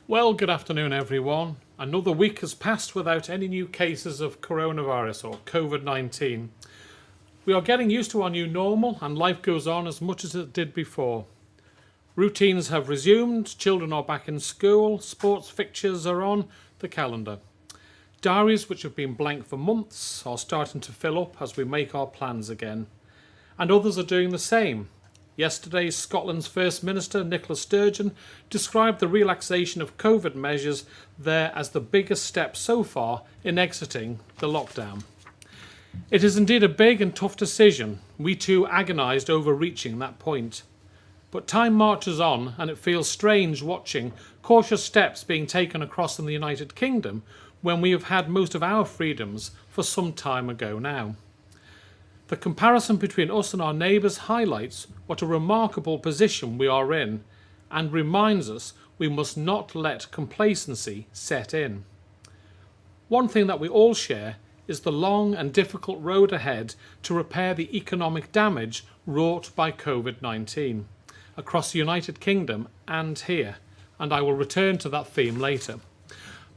Well, good afternoon, everyone. Another week has passed without any new cases of coronavirus or COVID-19. We are getting used to our new normal and life goes on as much as it did before. Routines have resumed, children are back in school, sports fixtures are on the calendar. Diaries which have been blank for months are starting to fill up as we make our plans again. And others are doing the same. Yesterday, Scotland's First Minister, Nicola Sturgeon, described the relaxation of COVID measures there as the biggest step so far in exiting the lockdown. It is indeed a big and tough decision. We too agonised over reaching that point. But time marches on and it feels strange watching cautious steps being taken across in the United Kingdom when we have had most of our freedoms for some time ago now. The comparison between us and our neighbours highlights what a remarkable position we are in and reminds us we must not let complacency set in. One thing that we all share is the long and difficult road ahead to repair the economic damage wrought by COVID-19 across the United Kingdom and here, and I will return to that theme later.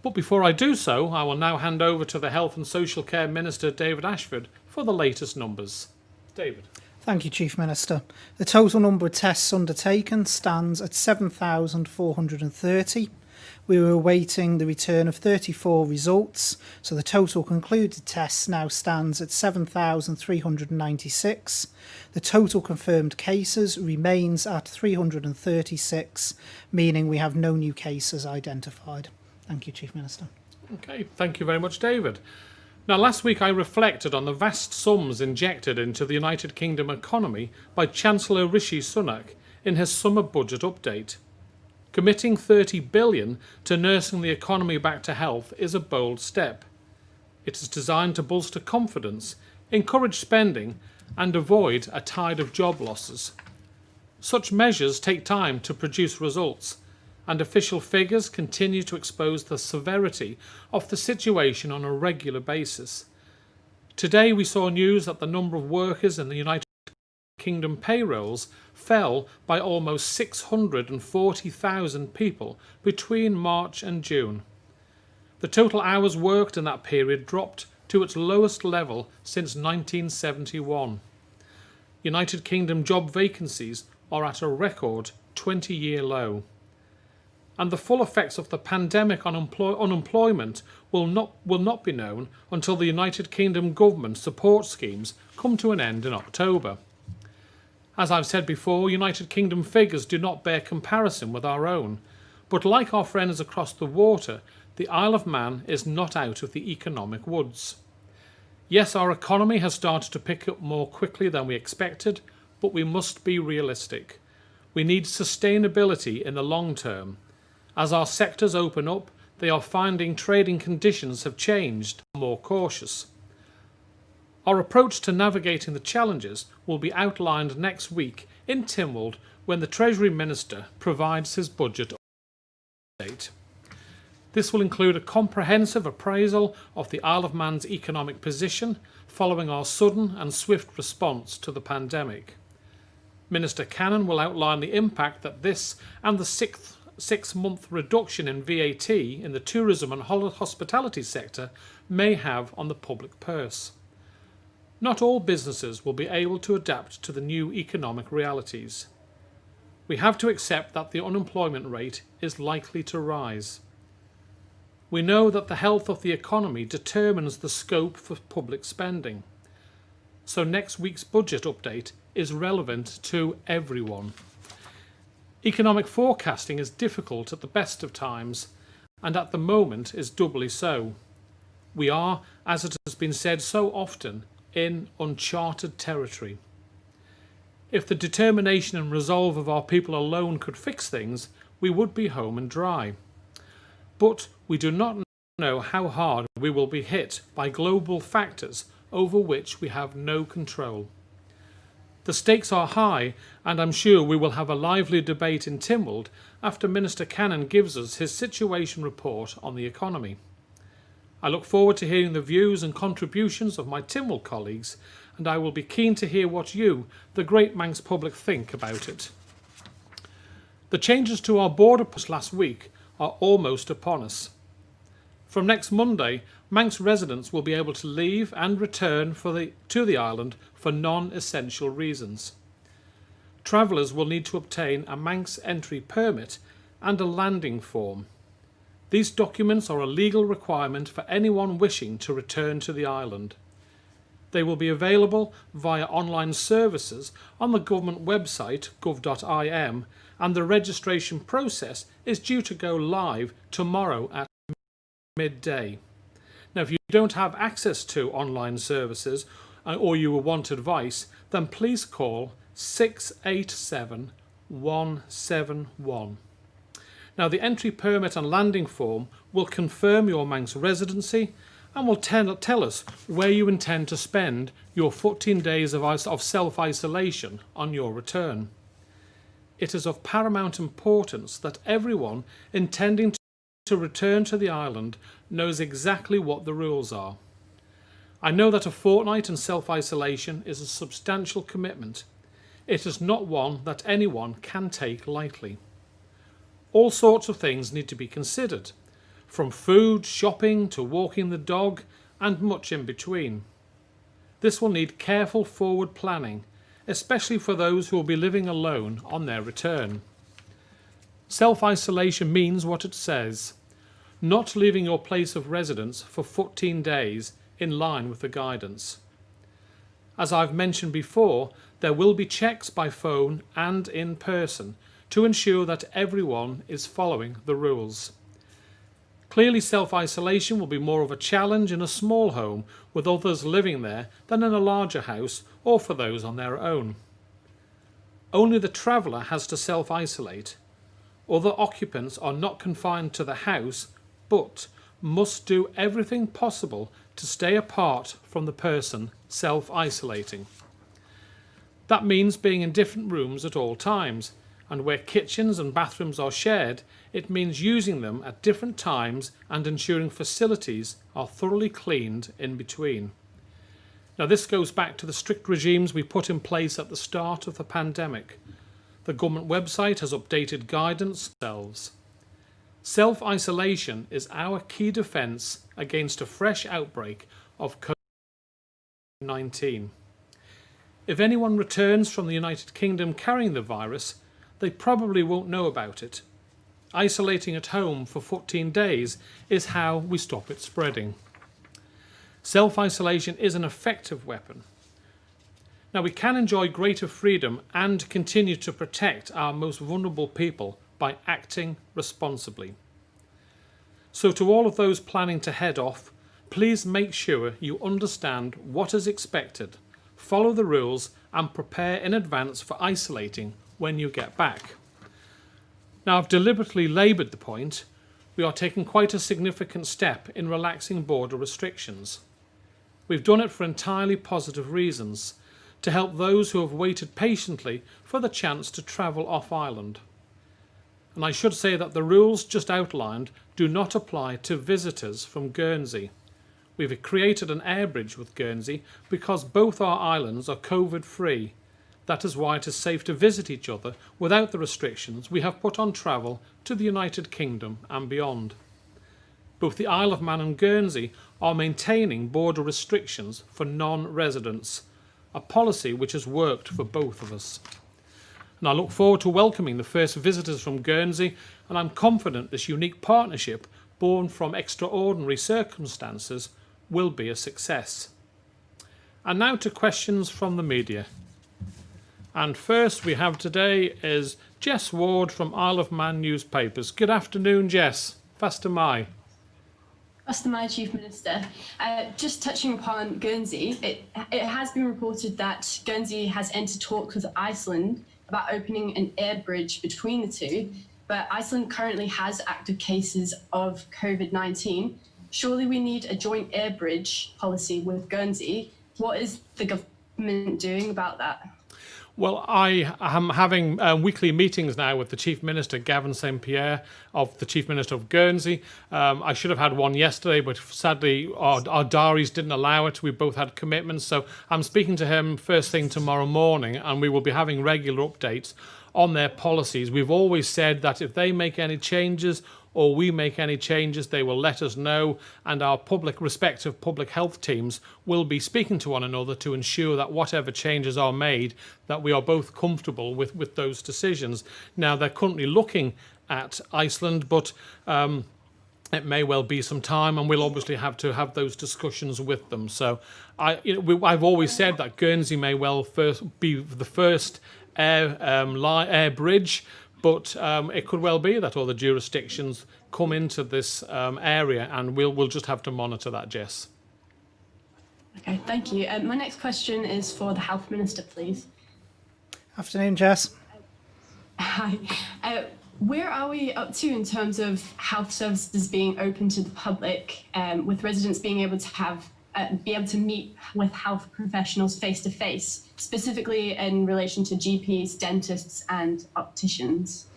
But before I do so, I will now hand over to the Health and Social Care Minister, David Ashford, for the latest numbers. David. Thank you, Chief Minister. The total number of tests undertaken stands at 7,430. We were awaiting the return of 34 results, so the total concluded tests now stands at 7,396. The total confirmed cases remains at 336, meaning we have no new cases identified. Thank you, Chief Minister. Okay, thank you very much, David. Now, last week I reflected on the vast sums injected into the United Kingdom economy by Chancellor Rishi Sunak in his summer budget update. Committing $30 billion to nursing the economy back to health is a bold step. It is designed to bolster confidence, encourage spending and avoid a tide of job losses. Such measures take time to produce results, and official figures continue to expose the severity of the situation on a regular basis. Today we saw news that the number of workers in the United Kingdom payrolls fell by almost 640,000 people between March and June. The total hours worked in that period dropped to its lowest level since 1971. United Kingdom job vacancies are at a record 20-year low. And the full effects of the pandemic on unemployment will not be known until the United Kingdom government support schemes come to an end in October. As I've said before, United Kingdom figures do not bear comparison with our own, but like our friends across the water, the Isle of Man is not out of the economic woods. Yes, our economy has started to pick up more quickly than we expected, but we must be realistic. We need sustainability in the long term. As our sectors open up, they are finding trading conditions have changed, more cautious. Our approach to navigating the challenges will be outlined next week in Tynwald when the Treasury Minister provides his budget update. This will include a comprehensive appraisal of the Isle of Man's economic position following our sudden and swift response to the pandemic. Minister Kernaghan will outline the impact that this and the six-month reduction in VAT in the tourism and hospitality sector may have on the public purse. Not all businesses will be able to adapt to the new economic realities. We have to accept that the unemployment rate is likely to rise. We know that the health of the economy determines the scope for public spending. So next week's budget update is relevant to everyone. Economic forecasting is difficult at the best of times, and at the moment is doubly so. We are, as it has been said so often, in uncharted territory. If the determination and resolve of our people alone could fix things, we would be home and dry. But we do not know how hard we will be hit by global factors over which we have no control. The stakes are high, and I'm sure we will have a lively debate in Tynwald after Minister Kernaghan gives us his situation report on the economy. I look forward to hearing the views and contributions of my Tynwald colleagues, and I will be keen to hear what you, the Great Manx public, think about it. The changes to our border post last week are almost upon us. From next Monday, Manx residents will be able to leave and return to the island for non-essential reasons. Travellers will need to obtain a Manx entry permit and a landing form. These documents are a legal requirement for anyone wishing to return to the island. They will be available via online services on the government website gov.im, and the registration process is due to go live tomorrow at midday. Now, if you don't have access to online services or you want advice, then please call 687 171. Now, the entry permit and landing form will confirm your Manx residency and will tell us where you intend to spend your 14 days of self-isolation on your return. It is of paramount importance that everyone intending to return to the island knows exactly what the rules are. I know that a fortnight in self-isolation is a substantial commitment. It is not one that anyone can take lightly. All sorts of things need to be considered, from food, shopping to walking the dog, and much in between. This will need careful forward planning, especially for those who will be living alone on their return. Self-isolation means what it says: not leaving your place of residence for 14 days in line with the guidance. As I've mentioned before, there will be checks by phone and in person to ensure that everyone is following the rules. Clearly, self-isolation will be more of a challenge in a small home with others living there than in a larger house or for those on their own. Only the traveller has to self-isolate. Other occupants are not confined to the house, but must do everything possible to stay apart from the person self-isolating. That means being in different rooms at all times, and where kitchens and bathrooms are shared, it means using them at different times and ensuring facilities are thoroughly cleaned in between. Now, this goes back to the strict regimes we put in place at the start of the pandemic. The government website has updated guidance themselves. Self-isolation is our key defence against a fresh outbreak of COVID-19. If anyone returns from the United Kingdom carrying the virus, they probably won't know about it. Isolating at home for 14 days is how we stop it spreading. Self-isolation is an effective weapon. Now, we can enjoy greater freedom and continue to protect our most vulnerable people by acting responsibly. So to all of those planning to head off, please make sure you understand what is expected, follow the rules and prepare in advance for isolating when you get back. Now, I've deliberately laboured the point. We are taking quite a significant step in relaxing border restrictions. We've done it for entirely positive reasons, to help those who have waited patiently for the chance to travel off island. And I should say that the rules just outlined do not apply to visitors from Guernsey. We've created an air bridge with Guernsey because both our islands are COVID-free. That is why it is safe to visit each other without the restrictions we have put on travel to the United Kingdom and beyond. Both the Isle of Man and Guernsey are maintaining border restrictions for non-residents, a policy which has worked for both of us. And I look forward to welcoming the first visitors from Guernsey, and I'm confident this unique partnership, born from extraordinary circumstances, will be a success. And now to questions from the media. And first we have today is Jess Ward from Isle of Man newspapers. Good afternoon, Jess. Faster my. Faster my, Chief Minister. Just touching upon Guernsey, it has been reported that Guernsey has entered talks with Iceland about opening an air bridge between the two, but Iceland currently has active cases of COVID-19. Surely we need a joint air bridge policy with Guernsey. What is the government doing about that? Well, I am having weekly meetings now with the Chief Minister, Gavin St Pierre, of the Chief Minister of Guernsey. I should have had one yesterday, but sadly our diaries didn't allow it. We both had commitments, so I'm speaking to him first thing tomorrow morning, and we will be having regular updates on their policies. We've always said that if they make any changes or we make any changes, they will let us know, and our respective public health teams will be speaking to one another to ensure that whatever changes are made, that we are both comfortable with those decisions. Now, they're currently looking at Iceland, but it may well be some time, and we'll obviously have to have those discussions with them. So I've always said that Guernsey may well be the first air bridge, but it could well be that other jurisdictions come into this area, and we'll just have to monitor that, Jess. Okay, thank you. My next question is for the Health Minister, please. Afternoon, Jess. Hi. Where are we up to in terms of health services being open to the public, with residents being able to meet with health professionals face to face, specifically in relation to GPs, dentists, and opticians?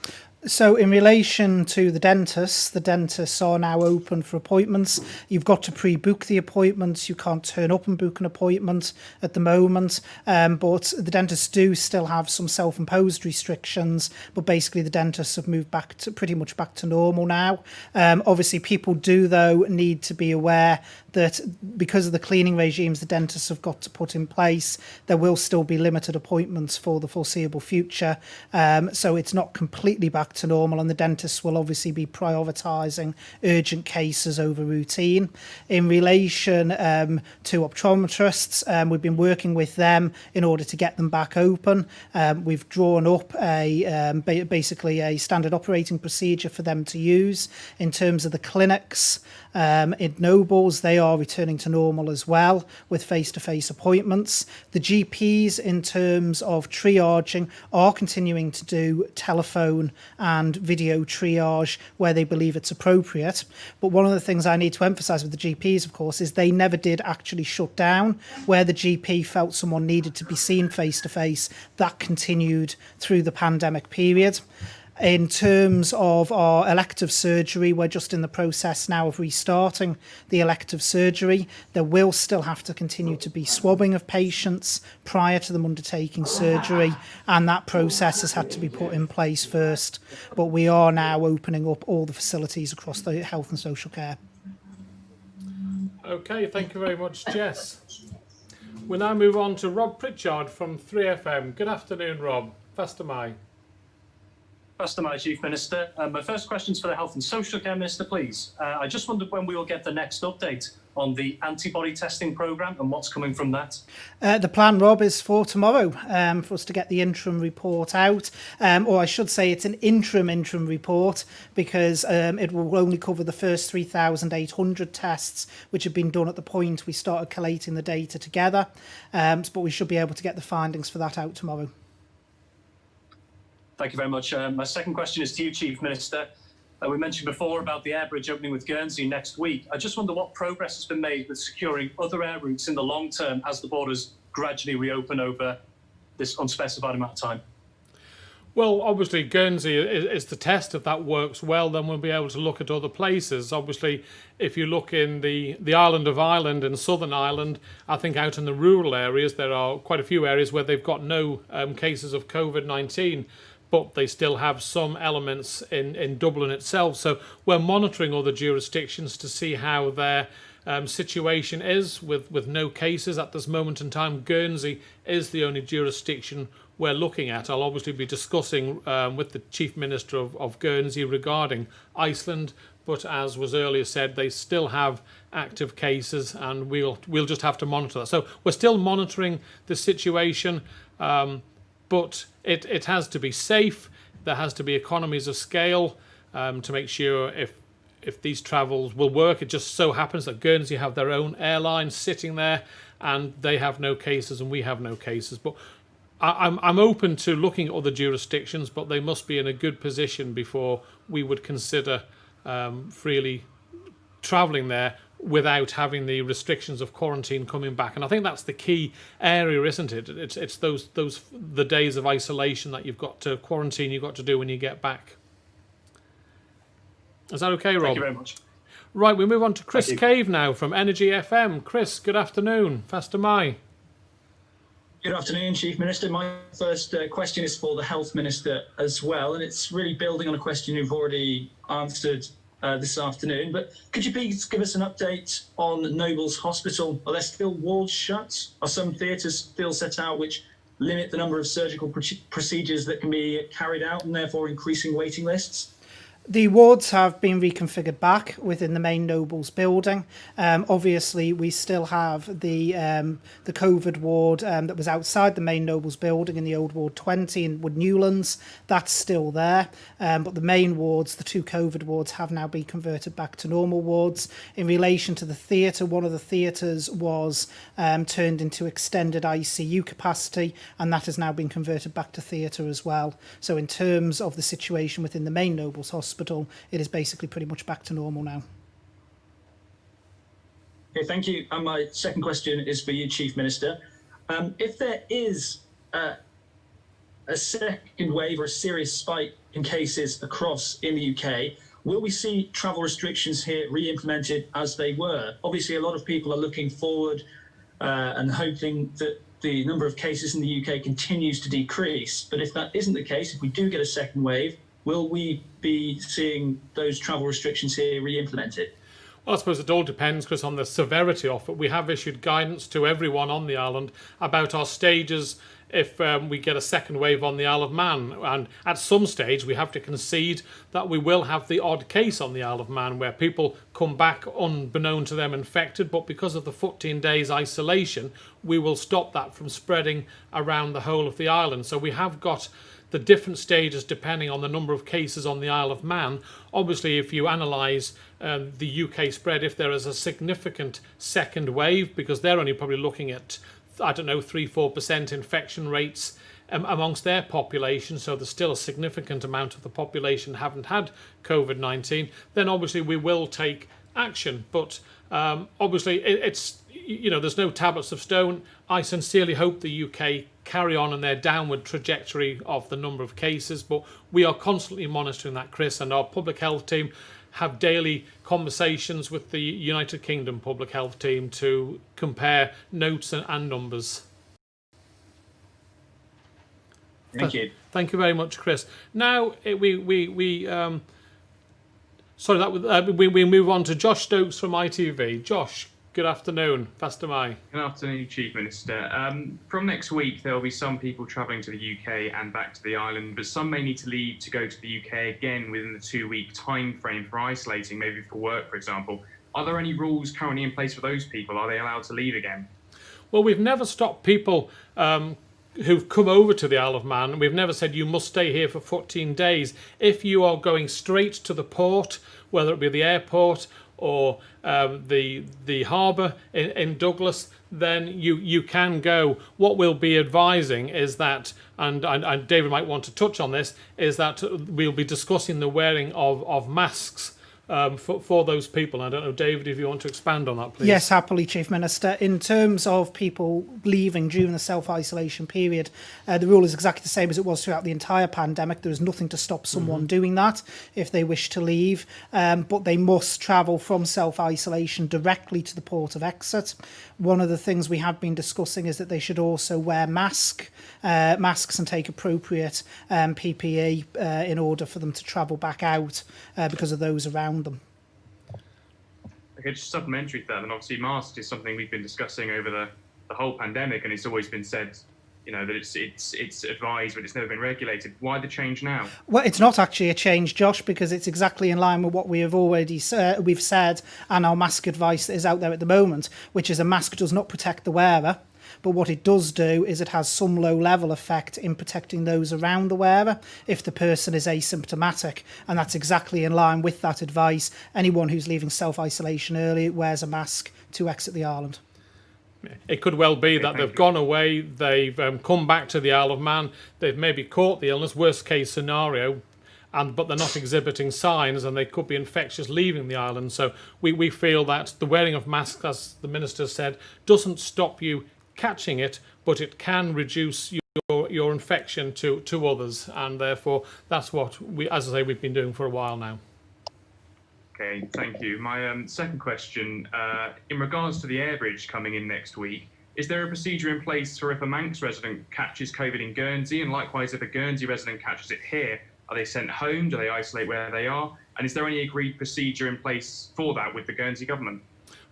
So in relation to the dentists are now open for appointments. You've got to pre-book the appointments. You can't turn up and book an appointment at the moment. But the dentists do still have some self-imposed restrictions. But basically the dentists have moved pretty much back to normal now. Obviously people do, though, need to be aware that because of the cleaning regimes the dentists have got to put in place, there will still be limited appointments for the foreseeable future. So it's not completely back to normal, and the dentists will obviously be prioritising urgent cases over routine. In relation to optometrists, we've been working with them in order to get them back open. We've drawn up basically a standard operating procedure for them to use. In terms of the clinics, in Nobles, they are returning to normal as well with face-to-face appointments. The GPs, in terms of triaging, are continuing to do telephone and video triage where they believe it's appropriate. But one of the things I need to emphasise with the GPs, of course, is they never did actually shut down. Where the GP felt someone needed to be seen face-to-face, that continued through the pandemic period. In terms of our elective surgery, we're just in the process now of restarting the elective surgery. There will still have to continue to be swabbing of patients prior to them undertaking surgery, and that process has had to be put in place first. But we are now opening up all the facilities across the health and social care. Okay, thank you very much, Jess. We'll now move on to Rob Pritchard from 3FM. Good afternoon, Rob. Faster Mai. Faster, Chief Minister. My first question is for the Health and Social Care Minister, please. I just wondered when we will get the next update on the antibody testing programme and what's coming from that. The plan, Rob, is for tomorrow for us to get the interim report out. Or I should say it's an interim report, because it will only cover the first 3,800 tests which have been done at the point we started collating the data together. But we should be able to get the findings for that out tomorrow. Thank you very much. My second question is to you, Chief Minister. We mentioned before about the air bridge opening with Guernsey next week. I just wonder what progress has been made with securing other air routes in the long term as the borders gradually reopen over this unspecified amount of time. Well, obviously, Guernsey is the test. If that works well, then we'll be able to look at other places. Obviously, if you look in the island of Ireland and Southern Ireland, I think out in the rural areas, there are quite a few areas where they've got no cases of COVID-19. But they still have some elements in Dublin itself. So we're monitoring other jurisdictions to see how their situation is with no cases at this moment in time. Guernsey is the only jurisdiction we're looking at. I'll obviously be discussing with the Chief Minister of Guernsey regarding Iceland, but as was earlier said, they still have active cases, and we'll just have to monitor that. So we're still monitoring the situation. But it has to be safe. There has to be economies of scale to make sure if these travels will work. It just so happens that Guernsey have their own airline sitting there, and they have no cases and we have no cases. But I'm open to looking at other jurisdictions, but they must be in a good position before we would consider freely travelling there without having the restrictions of quarantine coming back. And I think that's the key area, isn't it? It's the days of isolation that you've got to quarantine, you've got to do when you get back. Is that okay, Rob? Thank you very much. Right, we move on to Chris Cave now from Energy FM. Chris, good afternoon. Faster Mai. Good afternoon, Chief Minister. My first question is for the Health Minister as well, and it's really building on a question you've already answered this afternoon, but could you please give us an update on Nobles Hospital? Are there still wards shut? Are some theatres still set out which limit the number of surgical procedures that can be carried out and therefore increasing waiting lists? The wards have been reconfigured back within the main Nobles building. Obviously, we still have the COVID ward that was outside the main Nobles building in the old Ward 20 in Wood Newlands. That's still there. But the main wards, the 2 COVID wards, have now been converted back to normal wards. In relation to the theatre, one of the theatres was turned into extended ICU capacity, and that has now been converted back to theatre as well. So in terms of the situation within the main Nobles Hospital, it is basically pretty much back to normal now. Okay, thank you. And my second question is for you, Chief Minister. If there is a second wave or a serious spike in cases across in the UK, will we see travel restrictions here re-implemented as they were? Obviously, a lot of people are looking forward and hoping that the number of cases in the UK continues to decrease. But if that isn't the case, if we do get a second wave, will we be seeing those travel restrictions here re-implemented? Well, I suppose it all depends, Chris, on the severity of it. We have issued guidance to everyone on the island about our stages if we get a second wave on the Isle of Man. And at some stage, we have to concede that we will have the odd case on the Isle of Man where people come back unbeknown to them infected, but because of the 14 days isolation, we will stop that from spreading around the whole of the island. So we have got the different stages depending on the number of cases on the Isle of Man. Obviously, if you analyse the UK spread, if there is a significant second wave, because they're only probably looking at, I don't know, 3-4% infection rates amongst their population, so there's still a significant amount of the population haven't had COVID-19, then obviously we will take action. But obviously it's, you know, there's no tablets of stone. I sincerely hope the UK carry on their downward trajectory of the number of cases, but we are constantly monitoring that, Chris, and our public health team have daily conversations with the United Kingdom public health team to compare notes and numbers. Thank you. Thank you very much, Chris. Now we move on to Josh Stokes from ITV. Josh, good afternoon. Fast am I. Good afternoon, Chief Minister. From next week, there will be some people travelling to the UK and back to the island, but some may need to leave to go to the UK again within the 2-week time frame for isolating, maybe for work, for example. Are there any rules currently in place for those people? Are they allowed to leave again? Well, we've never stopped people who've come over to the Isle of Man. We've never said you must stay here for 14 days. If you are going straight to the port, whether it be the airport or the harbour in Douglas, then you can go. What we'll be advising is that, and David might want to touch on this, is that we'll be discussing the wearing of masks for those people. I don't know, David, if you want to expand on that, please. Yes, happily, Chief Minister. In terms of people leaving during the self-isolation period, the rule is exactly the same as it was throughout the entire pandemic. There is nothing to stop someone doing that if they wish to leave, but they must travel from self-isolation directly to the port of exit. One of the things we have been discussing is that they should also wear masks and take appropriate PPE in order for them to travel back out because of those around them. Okay, just supplementary to that, and obviously masks is something we've been discussing over the whole pandemic, and it's always been said, you know, that it's advised, but it's never been regulated. Why the change now? Well, it's not actually a change, Josh, because it's exactly in line with what we have already we've said, and our mask advice that is out there at the moment, which is a mask does not protect the wearer. But what it does do is it has some low-level effect in protecting those around the wearer if the person is asymptomatic. And that's exactly in line with that advice. Anyone who's leaving self-isolation early wears a mask to exit the island. It could well be that they've gone away, they've come back to the Isle of Man, they've maybe caught the illness, worst case scenario, but they're not exhibiting signs and they could be infectious leaving the island. So we feel that the wearing of masks, as the Minister said, doesn't stop you catching it, but it can reduce your infection to others, and therefore that's what we, as I say, we've been doing for a while now. Okay, thank you. My second question, in regards to the air bridge coming in next week, is there a procedure in place for if a Manx resident catches COVID in Guernsey, and likewise if a Guernsey resident catches it here, Are they sent home? Do they isolate where they are? And is there any agreed procedure in place for that with the Guernsey government?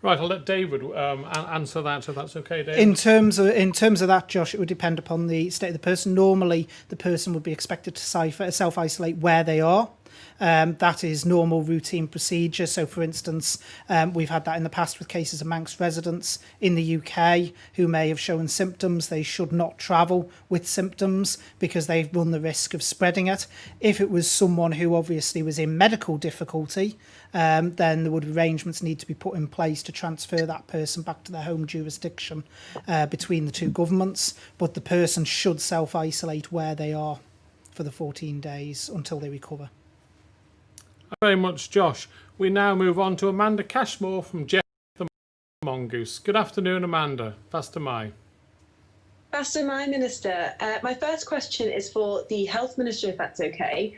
Right, I'll let David answer that, if that's okay, David. In terms of that, Josh, it would depend upon the state of the person. Normally, the person would be expected to self-isolate where they are. That is normal routine procedure. So, for instance, we've had that in the past with cases of Manx residents in the UK who may have shown symptoms. They should not travel with symptoms because they run the risk of spreading it. If it was someone who obviously was in medical difficulty, then there would arrangements need to be put in place to transfer that person back to their home jurisdiction between the two governments. But the person should self-isolate where they are for the 14 days until they recover. Very much, Josh. We now move on to Amanda Cashmore from Jeff the Mongoose. Good afternoon, Amanda. Faster Mai. Faster Mai, Minister. My first question is for the Health Minister, if that's okay.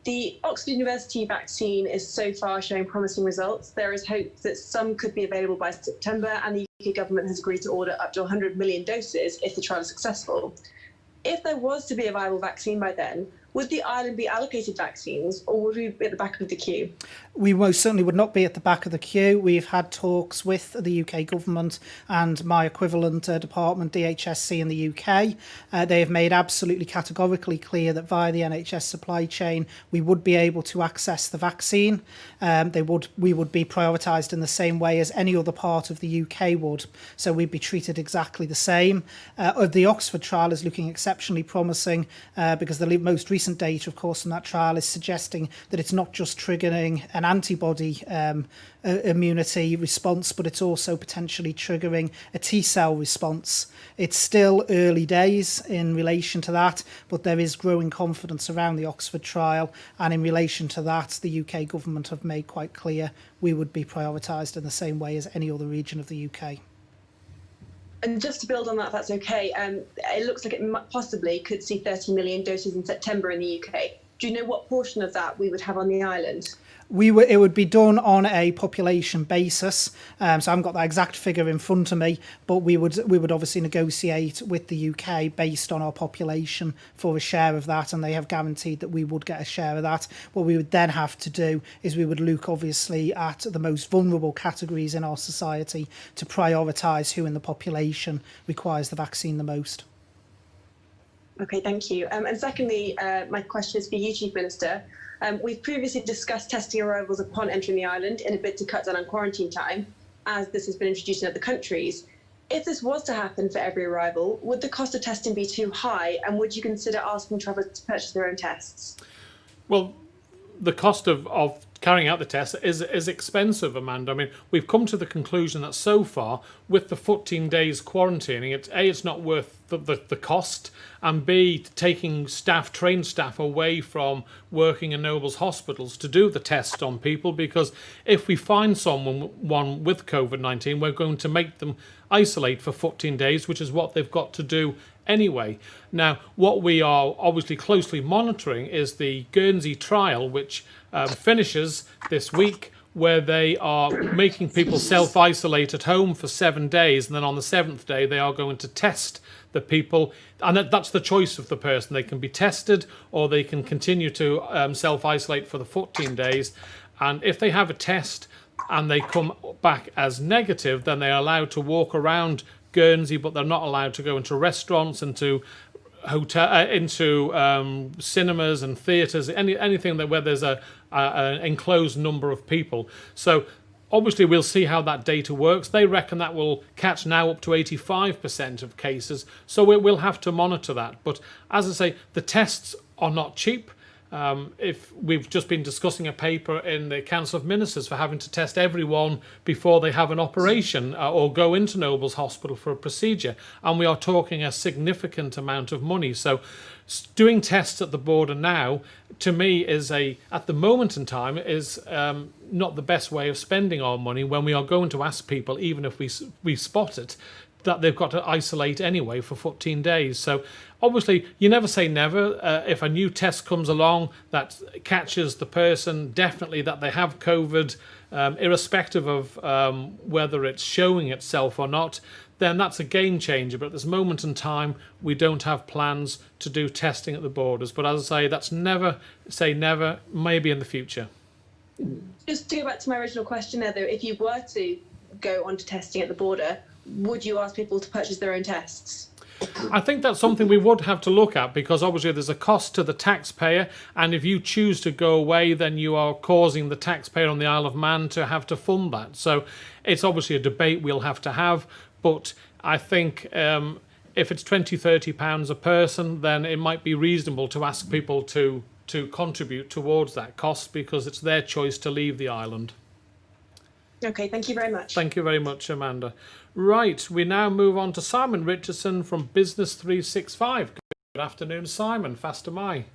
The Oxford University vaccine is so far showing promising results. There is hope that some could be available by September, and the UK government has agreed to order up to 100 million doses if the trial is successful. If there was to be a viable vaccine by then, would the island be allocated vaccines, or would we be at the back of the queue? We most certainly would not be at the back of the queue. We've had talks with the UK government and my equivalent department, DHSC in the UK. They have made absolutely categorically clear that via the NHS supply chain, we would be able to access the vaccine. We would be prioritised in the same way as any other part of the UK would. So we'd be treated exactly the same. The Oxford trial is looking exceptionally promising because the most recent data, of course, from that trial is suggesting that it's not just triggering an antibody immunity response, but it's also potentially triggering a T-cell response. It's still early days in relation to that, but there is growing confidence around the Oxford trial, and in relation to that, the UK government have made quite clear we would be prioritised in the same way as any other region of the UK. And just to build on that, if that's okay, it looks like it possibly could see 30 million doses in September in the UK. Do you know what portion of that we would have on the island? It would be done on a population basis, so I haven't got that exact figure in front of me, but we would obviously negotiate with the UK based on our population for a share of that, and they have guaranteed that we would get a share of that. What we would then have to do is we would look obviously at the most vulnerable categories in our society to prioritise who in the population requires the vaccine the most. Okay, thank you. And secondly, my question is for you, Chief Minister. We've previously discussed testing arrivals upon entering the island in a bid to cut down on quarantine time, as this has been introduced in other countries. If this was to happen for every arrival, would the cost of testing be too high, and would you consider asking travellers to purchase their own tests? Well, the cost of carrying out the test is expensive, Amanda. I mean, we've come to the conclusion that so far, with the 14 days quarantining, it's not worth the cost, and B, taking trained staff away from working in Nobles hospitals to do the test on people, because if we find someone with COVID-19, we're going to make them isolate for 14 days, which is what they've got to do anyway. Now, what we are obviously closely monitoring is the Guernsey trial, which finishes this week, where they are making people self-isolate at home for 7 days, and then on the 7th day they are going to test the people, and that's the choice of the person. They can be tested, or they can continue to self-isolate for the 14 days, and if they have a test and they come back as negative, then they are allowed to walk around Guernsey, but they're not allowed to go into restaurants, into cinemas and theatres, anything where there's an enclosed number of people. So obviously we'll see how that data works. They reckon that will catch now up to 85% of cases, so we'll have to monitor that. But as I say, the tests are not cheap. If we've just been discussing a paper in the Council of Ministers for having to test everyone before they have an operation or go into Nobles Hospital for a procedure, and we are talking a significant amount of money. So doing tests at the border now, to me, at the moment in time, is not the best way of spending our money, when we are going to ask people, even if we spot it, that they've got to isolate anyway for 14 days. So obviously you never say never. If a new test comes along that catches the person, definitely that they have COVID, irrespective of whether it's showing itself or not, then that's a game changer. But at this moment in time, we don't have plans to do testing at the borders. But as I say, that's never say never, maybe in the future. Just to go back to my original question there, though, if you were to go on to testing at the border, would you ask people to purchase their own tests? I think that's something we would have to look at, because obviously there's a cost to the taxpayer, and if you choose to go away, then you are causing the taxpayer on the Isle of Man to have to fund that. So it's obviously a debate we'll have to have, but I think if it's £20-30 a person, then it might be reasonable to ask people to contribute towards that cost, because it's their choice to leave the island. Okay, thank you very much. Thank you very much, Amanda. Right, we now move on to Simon Richardson from Business 365. Good afternoon, Simon. Fast am I.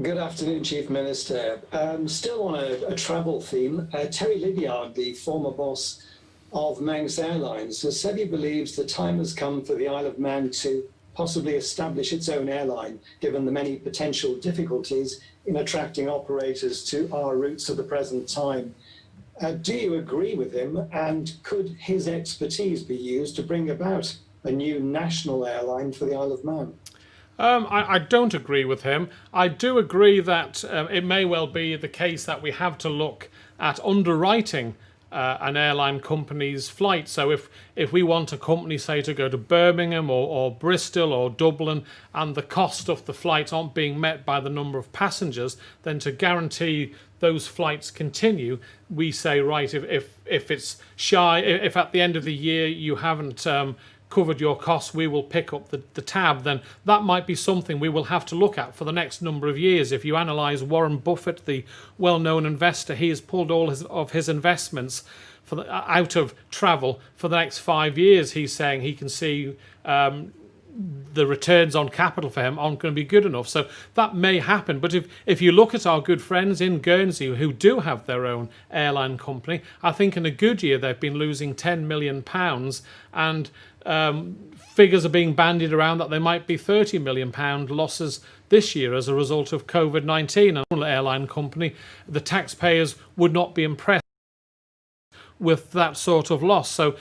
Good afternoon, Chief Minister. Still on a travel theme, Terry Lydiard, the former boss of Manx Airlines, has said he believes the time has come for the Isle of Man to possibly establish its own airline, given the many potential difficulties in attracting operators to our routes at the present time. Do you agree with him, and could his expertise be used to bring about a new national airline for the Isle of Man? I don't agree with him. I do agree that it may well be the case that we have to look at underwriting an airline company's flight. So if we want a company, say, to go to Birmingham or Bristol or Dublin, and the cost of the flights aren't being met by the number of passengers, then to guarantee those flights continue, we say, right, if it's shy, if at the end of the year you haven't covered your costs, we will pick up the tab, then that might be something we will have to look at for the next number of years. If you analyse Warren Buffett, the well-known investor, he has pulled all of his investments out of travel for the next 5 years. He's saying he can see the returns on capital for him aren't going to be good enough. So that may happen. But if you look at our good friends in Guernsey who do have their own airline company, I think in a good year they've been losing £10 million, and figures are being bandied around that there might be £30 million losses this year as a result of COVID-19. An airline company, the taxpayers would not be impressed with that sort of loss. So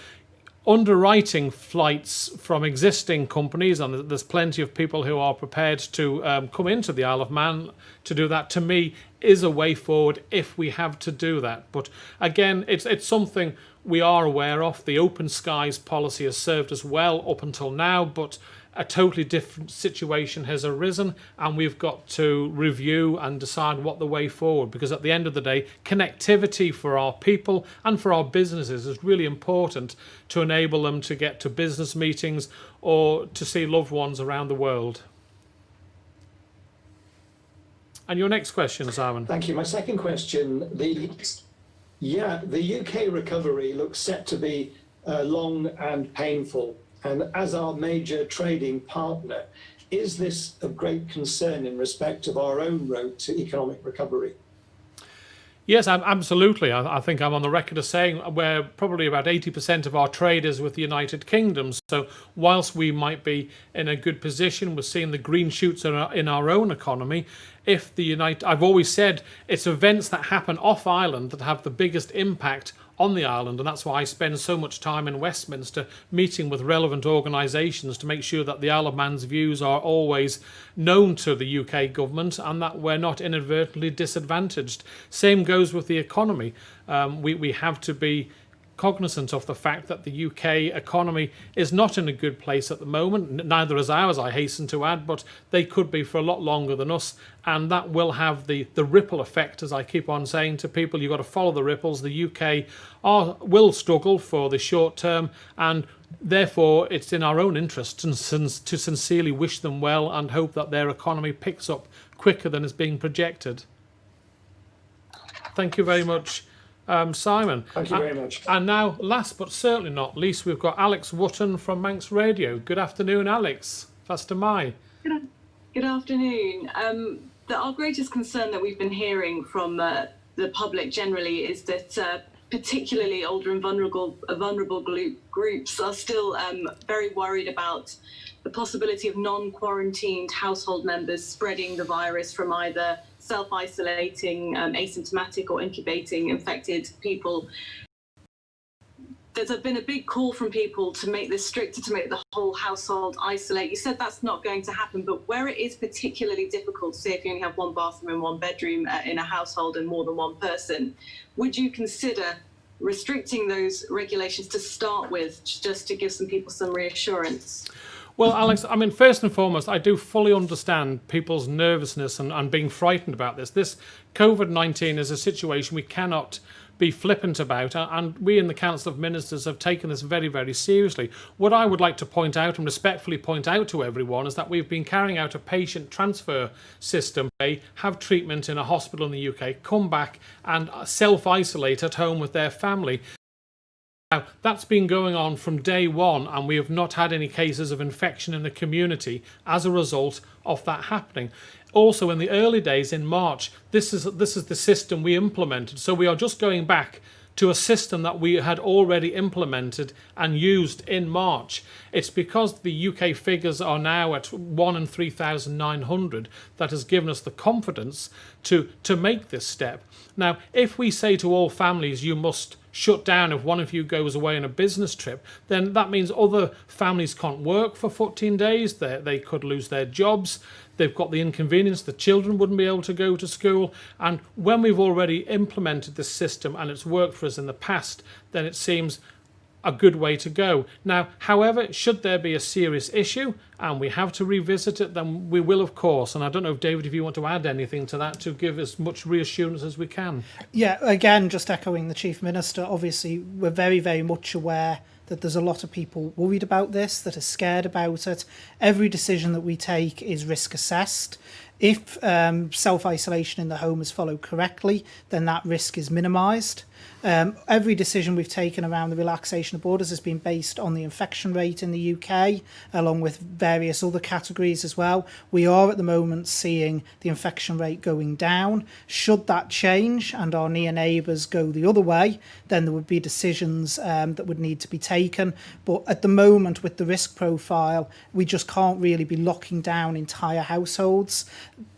underwriting flights from existing companies, and there's plenty of people who are prepared to come into the Isle of Man to do that, to me is a way forward if we have to do that. But again, it's something we are aware of. The open skies policy has served us well up until now, but a totally different situation has arisen, and we've got to review and decide what the way forward, because at the end of the day, connectivity for our people and for our businesses is really important to enable them to get to business meetings or to see loved ones around the world. And your next question, Simon. Thank you. My second question, the UK recovery looks set to be long and painful. And as our major trading partner, is this of great concern in respect of our own road to economic recovery? Yes, absolutely. I think I'm on the record as saying we're probably about 80% of our trade is with the United Kingdom. So whilst we might be in a good position, we're seeing the green shoots in our own economy. I've always said it's events that happen off island that have the biggest impact on the island, and that's why I spend so much time in Westminster meeting with relevant organisations to make sure that the Isle of Man's views are always known to the UK government and that we're not inadvertently disadvantaged. Same goes with the economy. We have to be cognizant of the fact that the UK economy is not in a good place at the moment. Neither is ours, I hasten to add, but they could be for a lot longer than us, and that will have the ripple effect, as I keep on saying to people. You've got to follow the ripples. The UK will struggle for the short term, and therefore it's in our own interest to sincerely wish them well and hope that their economy picks up quicker than is being projected. Thank you very much, Simon. Thank you very much. And now, last but certainly not least, we've got Alex Wootton from Manx Radio. Good afternoon, Alex. Fast am I. Good afternoon. Our greatest concern that we've been hearing from the public generally is that particularly older and vulnerable groups are still very worried about the possibility of non-quarantined household members spreading the virus from either self-isolating, asymptomatic or incubating infected people. there's been a big call from people to make this stricter, to make the whole household isolate. You said that's not going to happen, but where it is particularly difficult, say if you only have one bathroom and one bedroom in a household and more than one person, would you consider restricting those regulations to start with, just to give some people some reassurance? Well, Alex, I mean, first and foremost, I do fully understand people's nervousness and being frightened about this. This COVID-19 is a situation we cannot be flippant about, and we in the Council of Ministers have taken this very, very seriously. What I would like to point out and respectfully point out to everyone is that we've been carrying out a patient transfer system. They have treatment in a hospital in the UK, come back and self-isolate at home with their family. Now, that's been going on from day one, and we have not had any cases of infection in the community as a result of that happening. Also, in the early days in March, this is the system we implemented. So we are just going back to a system that we had already implemented and used in March. It's because the UK figures are now at 1 in 3,900 that has given us the confidence to make this step. Now, if we say to all families, you must shut down if one of you goes away on a business trip, then that means other families can't work for 14 days. They could lose their jobs. They've got the inconvenience, the children wouldn't be able to go to school. And when we've already implemented this system and it's worked for us in the past, then it seems a good way to go. Now, however, should there be a serious issue and we have to revisit it, then we will, of course. And I don't know, David, if you want to add anything to that to give as much reassurance as we can. Yeah, again, just echoing the Chief Minister, obviously we're very, very much aware that there's a lot of people worried about this, that are scared about it. Every decision that we take is risk assessed. If self-isolation in the home is followed correctly, then that risk is minimised. Every decision we've taken around the relaxation of borders has been based on the infection rate in the UK, along with various other categories as well. We are at the moment seeing the infection rate going down. Should that change and our near neighbours go the other way, then there would be decisions that would need to be taken. But at the moment, with the risk profile, we just can't really be locking down entire households.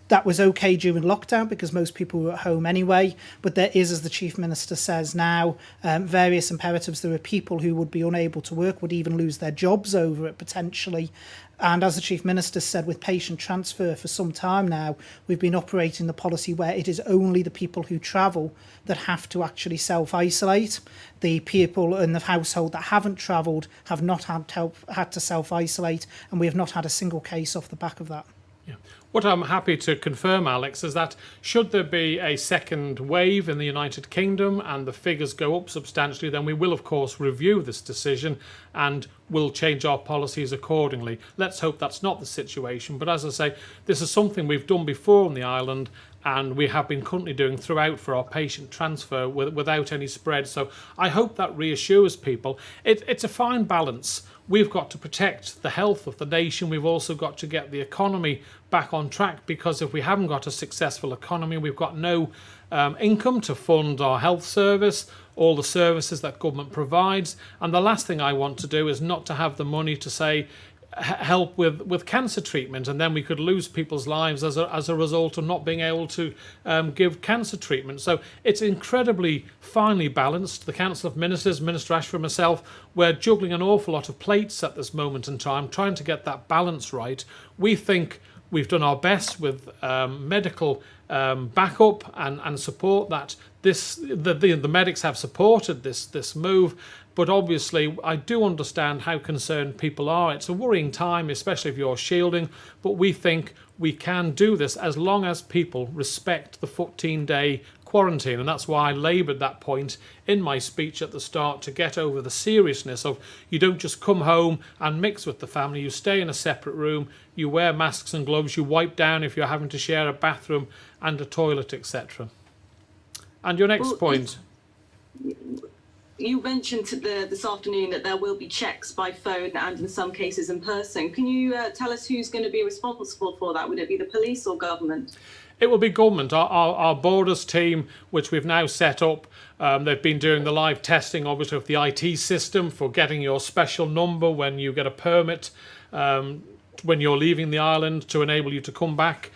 That was okay during lockdown because most people were at home anyway, but there is, as the Chief Minister says now, various imperatives. There are people who would be unable to work, would even lose their jobs over it potentially. And as the Chief Minister said, with patient transfer for some time now, we've been operating the policy where it is only the people who travel that have to actually self-isolate. The people in the household that haven't travelled have not had to self-isolate, and we have not had a single case off the back of that. Yeah. What I'm happy to confirm, Alex, is that should there be a second wave in the United Kingdom and the figures go up substantially, then we will, of course, review this decision and will change our policies accordingly. Let's hope that's not the situation. But as I say, this is something we've done before on the island, and we have been currently doing throughout for our patient transfer without any spread. So I hope that reassures people. It's a fine balance. We've got to protect the health of the nation. We've also got to get the economy back on track, because if we haven't got a successful economy, we've got no income to fund our health service, all the services that government provides. And the last thing I want to do is not to have the money to say help with cancer treatment, and then we could lose people's lives as a result of not being able to give cancer treatment. So it's incredibly finely balanced. The Council of Ministers, Minister Ashford and myself, we're juggling an awful lot of plates at this moment in time, trying to get that balance right. We think we've done our best with medical backup and support that the medics have supported this move. But obviously, I do understand how concerned people are. It's a worrying time, especially if you're shielding. But we think we can do this as long as people respect the 14-day quarantine. And that's why I laboured that point in my speech at the start, to get over the seriousness of you don't just come home and mix with the family. You stay in a separate room. You wear masks and gloves. You wipe down if you're having to share a bathroom and a toilet, etc. And your next point. You mentioned this afternoon that there will be checks by phone and in some cases in person. Can you tell us who's going to be responsible for that? Would it be the police or government? It will be government. Our borders team, which we've now set up, they've been doing the live testing, obviously, of the IT system for getting your special number when you get a permit, when you're leaving the island, to enable you to come back.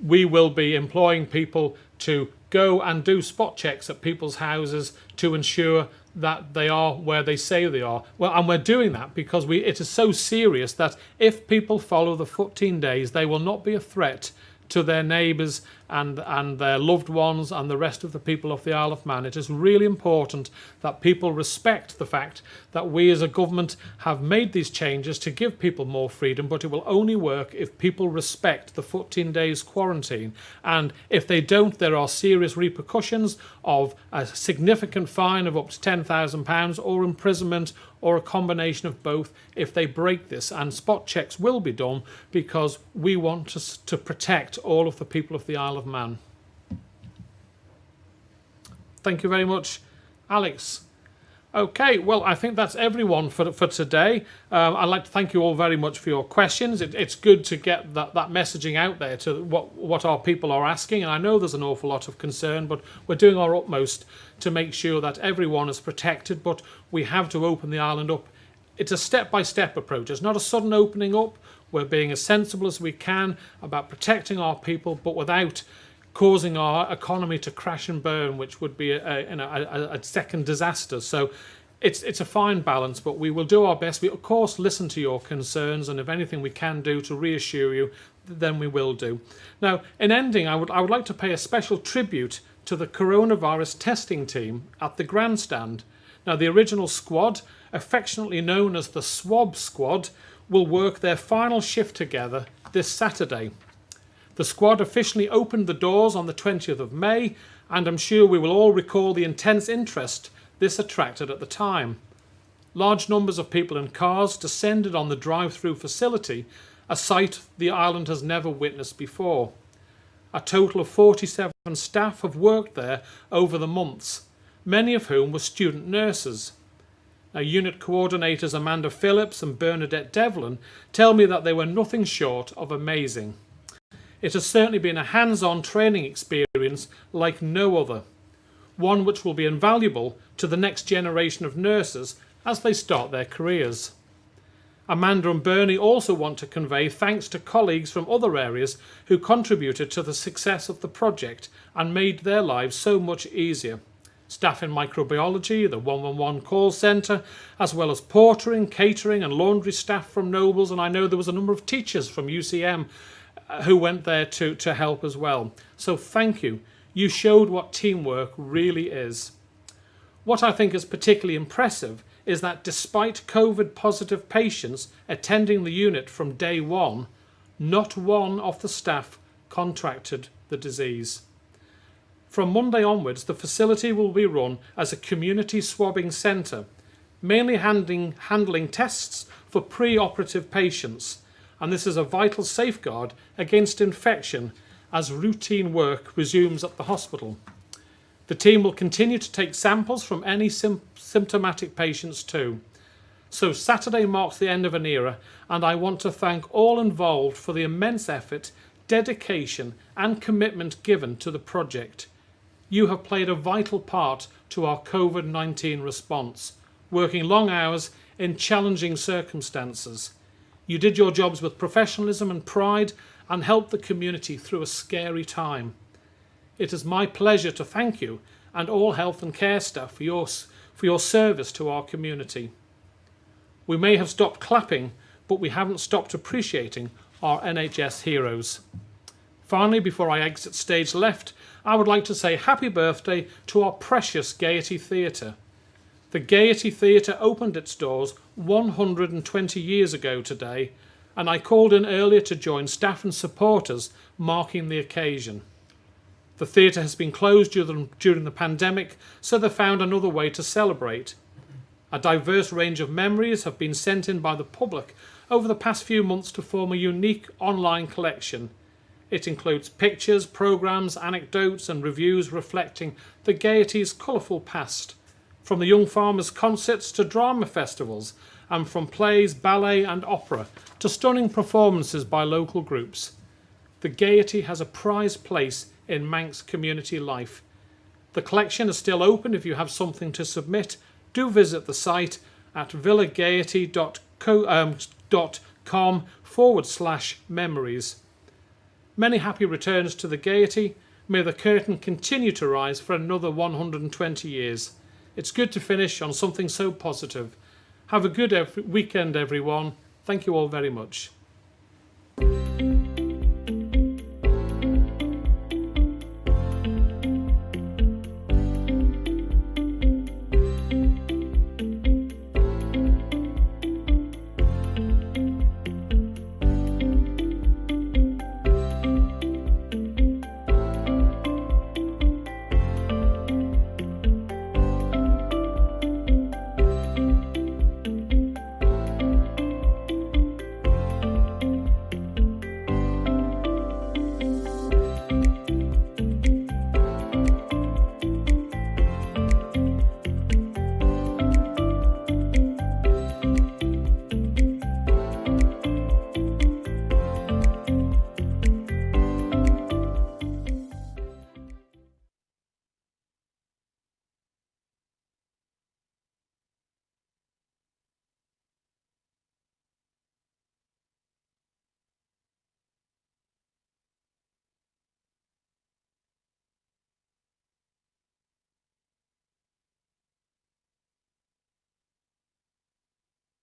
We will be employing people to go and do spot checks at people's houses to ensure that they are where they say they are. Well, and we're doing that because it is so serious that if people follow the 14 days, they will not be a threat to their neighbours and their loved ones and the rest of the people of the Isle of Man. It is really important that people respect the fact that we as a government have made these changes to give people more freedom, but it will only work if people respect the 14 days quarantine. And if they don't, there are serious repercussions of a significant fine of up to £10,000 or imprisonment, or a combination of both if they break this. And spot checks will be done because we want to protect all of the people of the Isle of Man. Thank you very much, Alex. Okay, well, I think that's everyone for today. I'd like to thank you all very much for your questions. It's good to get that messaging out there to what our people are asking, and I know there's an awful lot of concern, but we're doing our utmost to make sure that everyone is protected, but we have to open the island up. It's a step-by-step approach. It's not a sudden opening up. We're being as sensible as we can about protecting our people, but without causing our economy to crash and burn, which would be a second disaster. So it's a fine balance, but we will do our best. We, of course, listen to your concerns, and if anything we can do to reassure you, then we will do. Now, in ending, I would like to pay a special tribute to the coronavirus testing team at the grandstand. Now, the original squad, affectionately known as the Swab Squad, will work their final shift together this Saturday. The squad officially opened the doors on the 20th of May, and I'm sure we will all recall the intense interest this attracted at the time. Large numbers of people in cars descended on the drive-through facility, a sight the island has never witnessed before. A total of 47 staff have worked there over the months, many of whom were student nurses. Now, unit coordinators Amanda Phillips and Bernadette Devlin tell me that they were nothing short of amazing. It has certainly been a hands-on training experience like no other, one which will be invaluable to the next generation of nurses as they start their careers. Amanda and Bernie also want to convey thanks to colleagues from other areas who contributed to the success of the project and made their lives so much easier. Staff in microbiology, the 111 call centre, as well as portering, catering and laundry staff from Nobles, and I know there was a number of teachers from UCM who went there to help as well. So thank you. You showed what teamwork really is. What I think is particularly impressive is that despite COVID-positive patients attending the unit from day one, not one of the staff contracted the disease. From Monday onwards, the facility will be run as a community swabbing centre, mainly handling tests for pre-operative patients, and this is a vital safeguard against infection as routine work resumes at the hospital. The team will continue to take samples from any symptomatic patients too. So Saturday marks the end of an era, and I want to thank all involved for the immense effort, dedication and commitment given to the project. You have played a vital part to our COVID-19 response, working long hours in challenging circumstances. You did your jobs with professionalism and pride and helped the community through a scary time. It is my pleasure to thank you and all health and care staff for your service to our community. We may have stopped clapping, but we haven't stopped appreciating our NHS heroes. Finally, before I exit stage left, I would like to say happy birthday to our precious Gaiety Theatre. The Gaiety Theatre opened its doors 120 years ago today, and I called in earlier to join staff and supporters marking the occasion. The theatre has been closed during the pandemic, so they found another way to celebrate. A diverse range of memories have been sent in by the public over the past few months to form a unique online collection. It includes pictures, programmes, anecdotes and reviews reflecting the Gaiety's colourful past, from the Young Farmers concerts to drama festivals, and from plays, ballet and opera to stunning performances by local groups. The Gaiety has a prized place in Manx community life. The collection is still open. If you have something to submit, do visit the site at villagaiety.com/memories. Many happy returns to the Gaiety. May the curtain continue to rise for another 120 years. It's good to finish on something so positive. Have a good weekend, everyone. Thank you all very much.